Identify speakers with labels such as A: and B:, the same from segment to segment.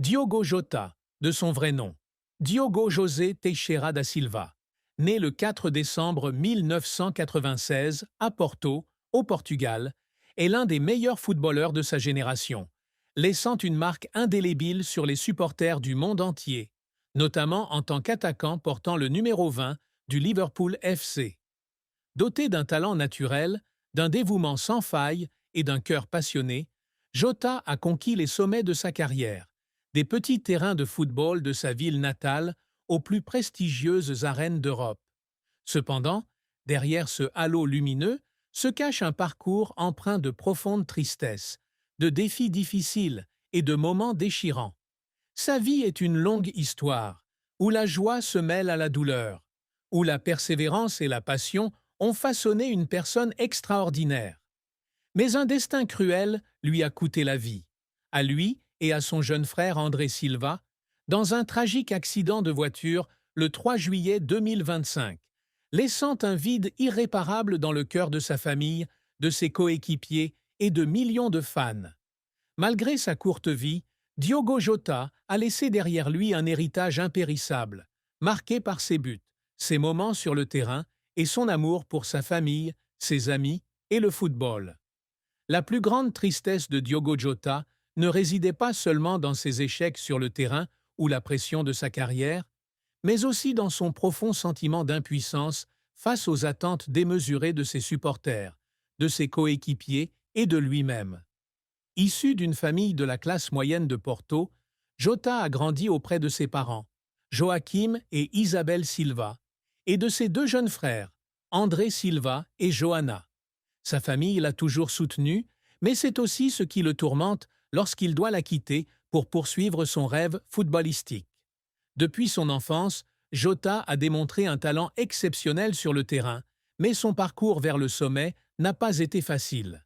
A: Diogo Jota, de son vrai nom, Diogo José Teixeira da Silva, né le 4 décembre 1996 à Porto, au Portugal, est l'un des meilleurs footballeurs de sa génération, laissant une marque indélébile sur les supporters du monde entier, notamment en tant qu'attaquant portant le numéro 20 du Liverpool FC. Doté d'un talent naturel, d'un dévouement sans faille et d'un cœur passionné, Jota a conquis les sommets de sa carrière, des petits terrains de football de sa ville natale aux plus prestigieuses arènes d'Europe. Cependant, derrière ce halo lumineux se cache un parcours empreint de profonde tristesse, de défis difficiles et de moments déchirants. Sa vie est une longue histoire, où la joie se mêle à la douleur, où la persévérance et la passion ont façonné une personne extraordinaire. Mais un destin cruel lui a coûté la vie, à lui et à son jeune frère André Silva, dans un tragique accident de voiture le 3 juillet 2025, laissant un vide irréparable dans le cœur de sa famille, de ses coéquipiers et de millions de fans. Malgré sa courte vie, Diogo Jota a laissé derrière lui un héritage impérissable, marqué par ses buts, ses moments sur le terrain et son amour pour sa famille, ses amis et le football. La plus grande tristesse de Diogo Jota ne résidait pas seulement dans ses échecs sur le terrain ou la pression de sa carrière, mais aussi dans son profond sentiment d'impuissance face aux attentes démesurées de ses supporters, de ses coéquipiers et de lui-même. Issu d'une famille de la classe moyenne de Porto, Jota a grandi auprès de ses parents, Joaquim et Isabel Silva, et de ses deux jeunes frères, André Silva et Joana. Sa famille l'a toujours soutenu, mais c'est aussi ce qui le tourmente lorsqu'il doit la quitter pour poursuivre son rêve footballistique. Depuis son enfance, Jota a démontré un talent exceptionnel sur le terrain, mais son parcours vers le sommet n'a pas été facile.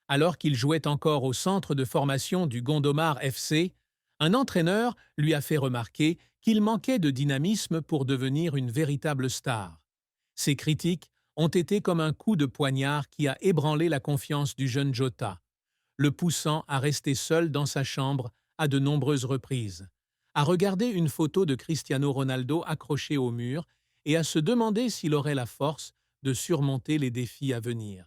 A: Alors qu'il jouait encore au centre de formation du Gondomar FC, un entraîneur lui a fait remarquer qu'il manquait de dynamisme pour devenir une véritable star. Ses critiques ont été comme un coup de poignard qui a ébranlé la confiance du jeune Jota, le poussant à rester seul dans sa chambre à de nombreuses reprises, à regarder une photo de Cristiano Ronaldo accrochée au mur et à se demander s'il aurait la force de surmonter les défis à venir.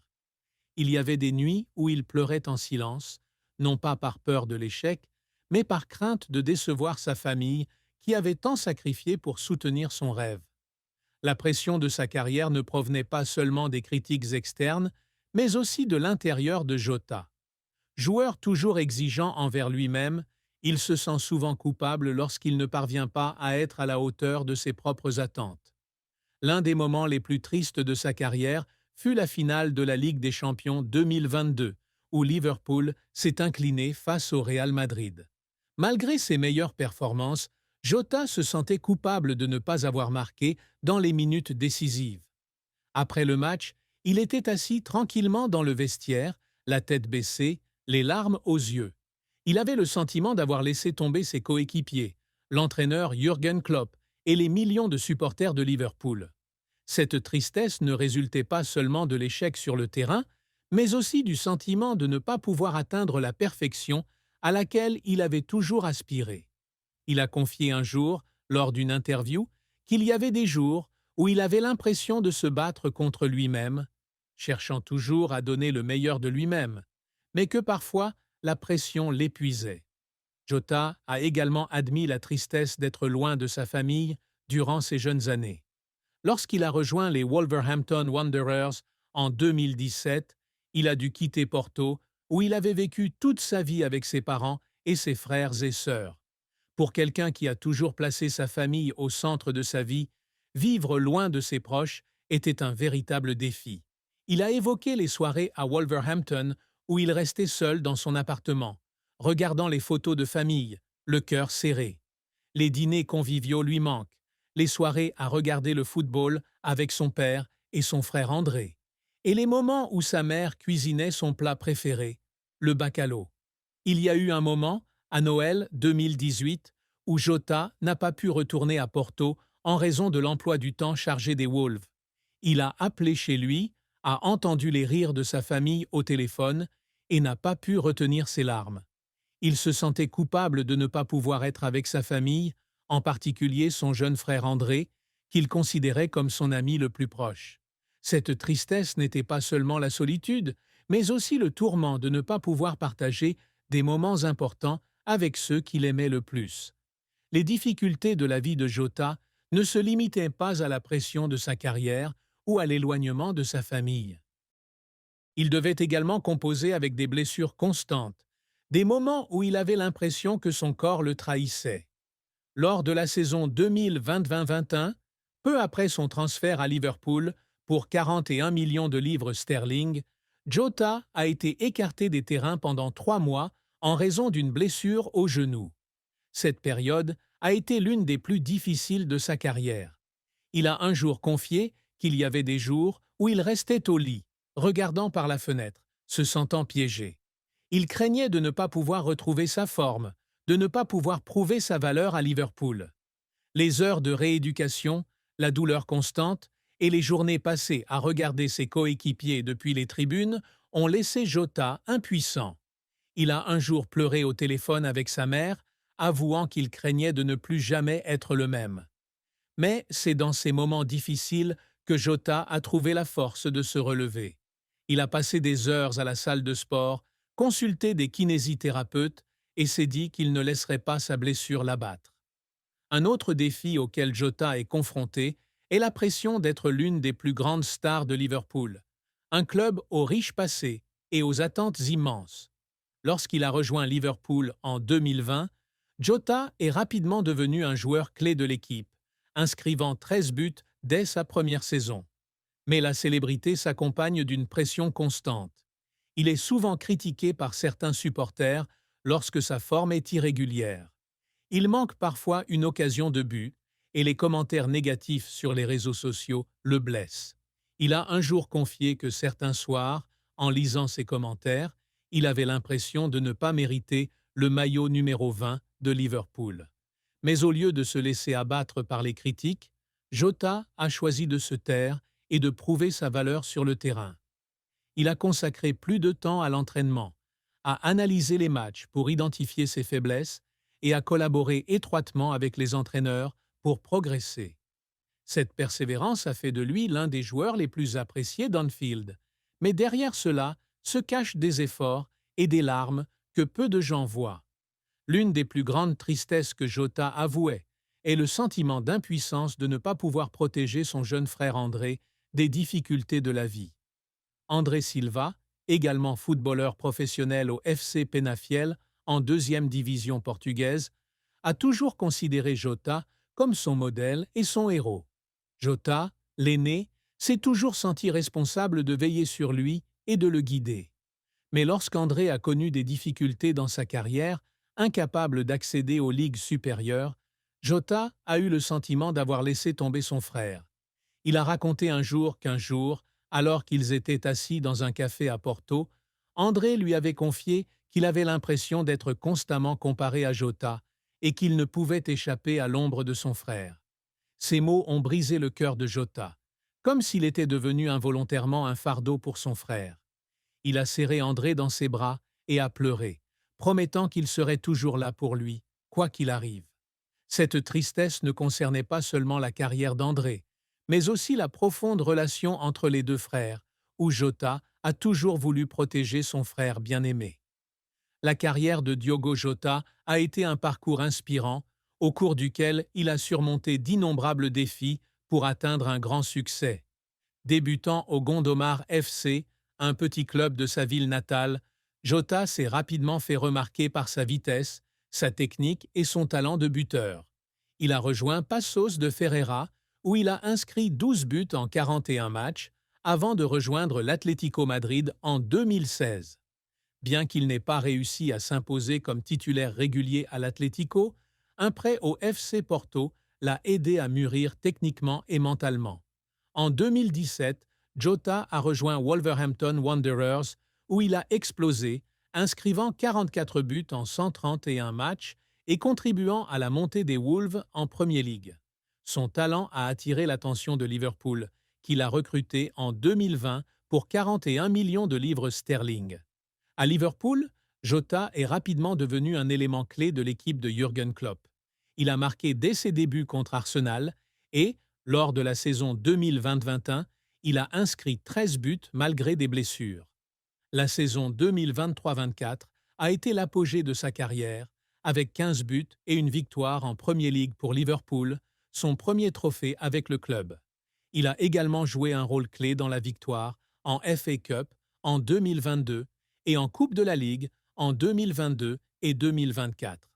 A: Il y avait des nuits où il pleurait en silence, non pas par peur de l'échec, mais par crainte de décevoir sa famille qui avait tant sacrifié pour soutenir son rêve. La pression de sa carrière ne provenait pas seulement des critiques externes, mais aussi de l'intérieur de Jota. Joueur toujours exigeant envers lui-même, il se sent souvent coupable lorsqu'il ne parvient pas à être à la hauteur de ses propres attentes. L'un des moments les plus tristes de sa carrière fut la finale de la Ligue des Champions 2022, où Liverpool s'est incliné face au Real Madrid. Malgré ses meilleures performances, Jota se sentait coupable de ne pas avoir marqué dans les minutes décisives. Après le match, il était assis tranquillement dans le vestiaire, la tête baissée, les larmes aux yeux. Il avait le sentiment d'avoir laissé tomber ses coéquipiers, l'entraîneur Jürgen Klopp et les millions de supporters de Liverpool. Cette tristesse ne résultait pas seulement de l'échec sur le terrain, mais aussi du sentiment de ne pas pouvoir atteindre la perfection à laquelle il avait toujours aspiré. Il a confié un jour, lors d'une interview, qu'il y avait des jours où il avait l'impression de se battre contre lui-même, cherchant toujours à donner le meilleur de lui-même, mais que parfois la pression l'épuisait. Jota a également admis la tristesse d'être loin de sa famille durant ses jeunes années. Lorsqu'il a rejoint les Wolverhampton Wanderers en 2017, il a dû quitter Porto, où il avait vécu toute sa vie avec ses parents et ses frères et sœurs. Pour quelqu'un qui a toujours placé sa famille au centre de sa vie, vivre loin de ses proches était un véritable défi. Il a évoqué les soirées à Wolverhampton où il restait seul dans son appartement, regardant les photos de famille, le cœur serré. Les dîners conviviaux lui manquent, les soirées à regarder le football avec son père et son frère André, et les moments où sa mère cuisinait son plat préféré, le bacalhau. Il y a eu un moment, à Noël 2018, où Jota n'a pas pu retourner à Porto en raison de l'emploi du temps chargé des Wolves. Il a appelé chez lui, a entendu les rires de sa famille au téléphone et n'a pas pu retenir ses larmes. Il se sentait coupable de ne pas pouvoir être avec sa famille, en particulier son jeune frère André, qu'il considérait comme son ami le plus proche. Cette tristesse n'était pas seulement la solitude, mais aussi le tourment de ne pas pouvoir partager des moments importants avec ceux qu'il aimait le plus. Les difficultés de la vie de Jota ne se limitaient pas à la pression de sa carrière ou à l'éloignement de sa famille. Il devait également composer avec des blessures constantes, des moments où il avait l'impression que son corps le trahissait. Lors de la saison 2020-2021, peu après son transfert à Liverpool pour 41 millions de livres sterling, Jota a été écarté des terrains pendant 3 mois en raison d'une blessure au genou. Cette période a été l'une des plus difficiles de sa carrière. Il a un jour confié qu'il y avait des jours où il restait au lit, regardant par la fenêtre, se sentant piégé. Il craignait de ne pas pouvoir retrouver sa forme, de ne pas pouvoir prouver sa valeur à Liverpool. Les heures de rééducation, la douleur constante et les journées passées à regarder ses coéquipiers depuis les tribunes ont laissé Jota impuissant. Il a un jour pleuré au téléphone avec sa mère, avouant qu'il craignait de ne plus jamais être le même. Mais c'est dans ces moments difficiles que Jota a trouvé la force de se relever. Il a passé des heures à la salle de sport, consulté des kinésithérapeutes et s'est dit qu'il ne laisserait pas sa blessure l'abattre. Un autre défi auquel Jota est confronté est la pression d'être l'une des plus grandes stars de Liverpool, un club au riche passé et aux attentes immenses. Lorsqu'il a rejoint Liverpool en 2020, Jota est rapidement devenu un joueur clé de l'équipe, inscrivant 13 buts dès sa première saison. Mais la célébrité s'accompagne d'une pression constante. Il est souvent critiqué par certains supporters lorsque sa forme est irrégulière. Il manque parfois une occasion de but et les commentaires négatifs sur les réseaux sociaux le blessent. Il a un jour confié que certains soirs, en lisant ses commentaires, il avait l'impression de ne pas mériter le maillot numéro 20 de Liverpool. Mais au lieu de se laisser abattre par les critiques, Jota a choisi de se taire et de prouver sa valeur sur le terrain. Il a consacré plus de temps à l'entraînement, à analyser les matchs pour identifier ses faiblesses et à collaborer étroitement avec les entraîneurs pour progresser. Cette persévérance a fait de lui l'un des joueurs les plus appréciés d'Anfield. Mais derrière cela se cachent des efforts et des larmes que peu de gens voient. L'une des plus grandes tristesses que Jota avouait est le sentiment d'impuissance de ne pas pouvoir protéger son jeune frère André des difficultés de la vie. André Silva, également footballeur professionnel au FC Penafiel en 2e division portugaise, a toujours considéré Jota comme son modèle et son héros. Jota, l'aîné, s'est toujours senti responsable de veiller sur lui et de le guider. Mais lorsqu'André a connu des difficultés dans sa carrière, incapable d'accéder aux ligues supérieures, Jota a eu le sentiment d'avoir laissé tomber son frère. Il a raconté un jour qu'un jour, alors qu'ils étaient assis dans un café à Porto, André lui avait confié qu'il avait l'impression d'être constamment comparé à Jota et qu'il ne pouvait échapper à l'ombre de son frère. Ces mots ont brisé le cœur de Jota, comme s'il était devenu involontairement un fardeau pour son frère. Il a serré André dans ses bras et a pleuré, promettant qu'il serait toujours là pour lui, quoi qu'il arrive. Cette tristesse ne concernait pas seulement la carrière d'André, mais aussi la profonde relation entre les deux frères, où Jota a toujours voulu protéger son frère bien-aimé. La carrière de Diogo Jota a été un parcours inspirant, au cours duquel il a surmonté d'innombrables défis pour atteindre un grand succès. Débutant au Gondomar FC, un petit club de sa ville natale, Jota s'est rapidement fait remarquer par sa vitesse, sa technique et son talent de buteur. Il a rejoint Passos de Ferreira, où il a inscrit 12 buts en 41 matchs, avant de rejoindre l'Atlético Madrid en 2016. Bien qu'il n'ait pas réussi à s'imposer comme titulaire régulier à l'Atlético, un prêt au FC Porto l'a aidé à mûrir techniquement et mentalement. En 2017, Jota a rejoint Wolverhampton Wanderers, où il a explosé, inscrivant 44 buts en 131 matchs et contribuant à la montée des Wolves en Premier League. Son talent a attiré l'attention de Liverpool, qui l'a recruté en 2020 pour 41 millions de livres sterling. À Liverpool, Jota est rapidement devenu un élément clé de l'équipe de Jürgen Klopp. Il a marqué dès ses débuts contre Arsenal et, lors de la saison 2020-21, il a inscrit 13 buts malgré des blessures. La saison 2023-24 a été l'apogée de sa carrière, avec 15 buts et une victoire en Premier League pour Liverpool, son premier trophée avec le club. Il a également joué un rôle clé dans la victoire en FA Cup en 2022 et en Coupe de la Ligue en 2022 et 2024.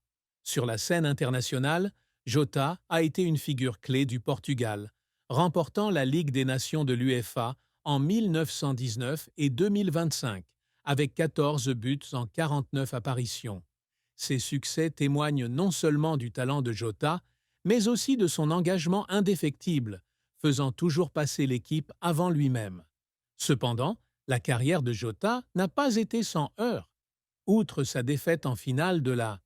A: Sur la scène internationale, Jota a été une figure clé du Portugal, remportant la Ligue des Nations de l'UEFA en 1919 et 2025, avec 14 buts en 49 apparitions. Ces succès témoignent non seulement du talent de Jota, mais aussi de son engagement indéfectible, faisant toujours passer l'équipe avant lui-même. Cependant, la carrière de Jota n'a pas été sans heurts. Outre sa défaite en finale de la